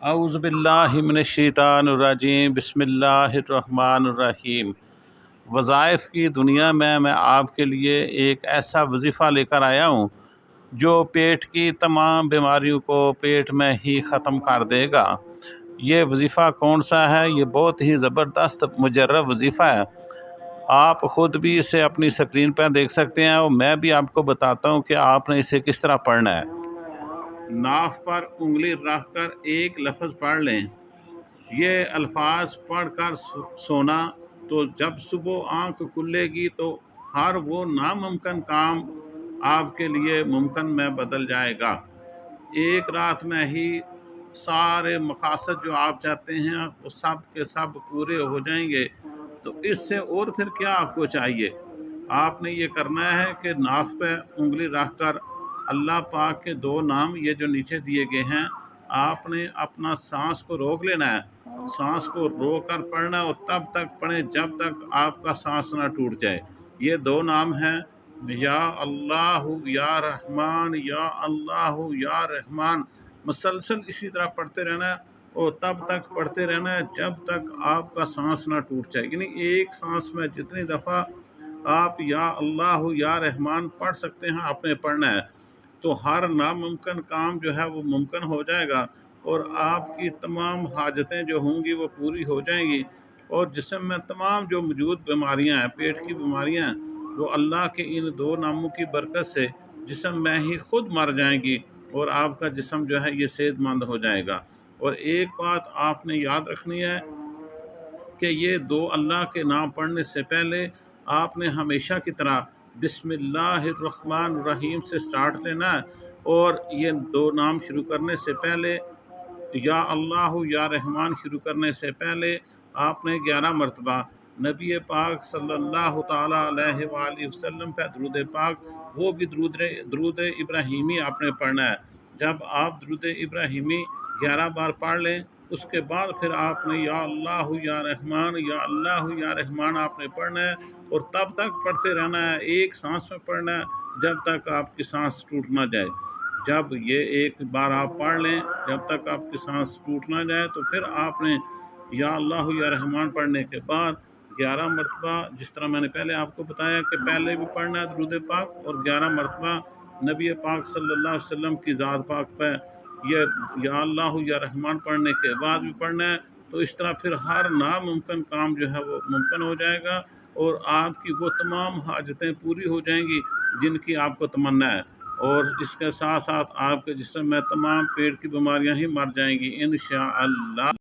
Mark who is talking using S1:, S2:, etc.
S1: اعوذ باللہ من الشیطان الرجیم، بسم اللہ الرحمن الرحیم۔ وظائف کی دنیا میں آپ کے لیے ایک ایسا وظیفہ لے کر آیا ہوں جو پیٹ کی تمام بیماریوں کو پیٹ میں ہی ختم کر دے گا۔ یہ وظیفہ کون سا ہے؟ یہ بہت ہی زبردست مجرب وظیفہ ہے۔ آپ خود بھی اسے اپنی اسکرین پہ دیکھ سکتے ہیں اور میں بھی آپ کو بتاتا ہوں کہ آپ نے اسے کس طرح پڑھنا ہے۔ ناف پر انگلی رکھ کر ایک لفظ پڑھ لیں۔ یہ الفاظ پڑھ کر سونا تو جب صبح آنکھ کھلے گی تو ہر وہ ناممکن کام آپ کے لیے ممکن میں بدل جائے گا۔ ایک رات میں ہی سارے مقاصد جو آپ چاہتے ہیں وہ سب کے سب پورے ہو جائیں گے، تو اس سے اور پھر کیا آپ کو چاہیے؟ آپ نے یہ کرنا ہے کہ ناف پہ انگلی رکھ کر اللہ پاک کے دو نام یہ جو نیچے دیے گئے ہیں، آپ نے اپنا سانس کو روک لینا ہے، سانس کو روک کر پڑھنا ہے اور تب تک پڑھیں جب تک آپ کا سانس نہ ٹوٹ جائے۔ یہ دو نام ہیں، یا اللہ یا رحمان، یا اللہ یا رحمان۔ مسلسل اسی طرح پڑھتے رہنا ہے اور تب تک پڑھتے رہنا ہے جب تک آپ کا سانس نہ ٹوٹ جائے۔ یعنی ایک سانس میں جتنی دفعہ آپ یا اللہ یا رحمان پڑھ سکتے ہیں آپ نے پڑھنا ہے، تو ہر ناممکن کام جو ہے وہ ممکن ہو جائے گا اور آپ کی تمام حاجتیں جو ہوں گی وہ پوری ہو جائیں گی، اور جسم میں تمام جو موجود بیماریاں ہیں، پیٹ کی بیماریاں ہیں، وہ اللہ کے ان دو ناموں کی برکت سے جسم میں ہی خود مر جائیں گی اور آپ کا جسم جو ہے یہ صحت مند ہو جائے گا۔ اور ایک بات آپ نے یاد رکھنی ہے کہ یہ دو اللہ کے نام پڑھنے سے پہلے آپ نے ہمیشہ کی طرح بسم اللہ الرحمن الرحیم سے سٹارٹ لینا ہے، اور یہ دو نام شروع کرنے سے پہلے یا اللہ یا رحمان شروع کرنے سے پہلے آپ نے 11 مرتبہ نبی پاک صلی اللہ تعالیٰ علیہ وآلہ وسلم پہ درود پاک، وہ بھی درود ابراہیمی آپ نے پڑھنا ہے۔ جب آپ درود ابراہیمی 11 بار پڑھ لیں، اس کے بعد پھر آپ نے یا اللہ یا رحمان، یا اللہ یا رحمان آپ نے پڑھنا ہے اور تب تک پڑھتے رہنا ہے، ایک سانس میں پڑھنا ہے جب تک آپ کی سانس ٹوٹ نہ جائے۔ جب یہ ایک بار آپ پڑھ لیں جب تک آپ کی سانس ٹوٹ نہ جائے، تو پھر آپ نے یا اللہ یا رحمان پڑھنے کے بعد 11 مرتبہ، جس طرح میں نے پہلے آپ کو بتایا کہ پہلے بھی پڑھنا ہے درود پاک، اور 11 مرتبہ نبی پاک صلی اللہ علیہ وسلم کی ذات پاک پہ یہ یا اللہ یا رحمان پڑھنے کے بعد بھی پڑھنا ہے، تو اس طرح پھر ہر ناممکن کام جو ہے وہ ممکن ہو جائے گا اور آپ کی وہ تمام حاجتیں پوری ہو جائیں گی جن کی آپ کو تمنا ہے، اور اس کے ساتھ ساتھ آپ کے جسم میں تمام پیٹ کی بیماریاں ہی مر جائیں گی انشاءاللہ۔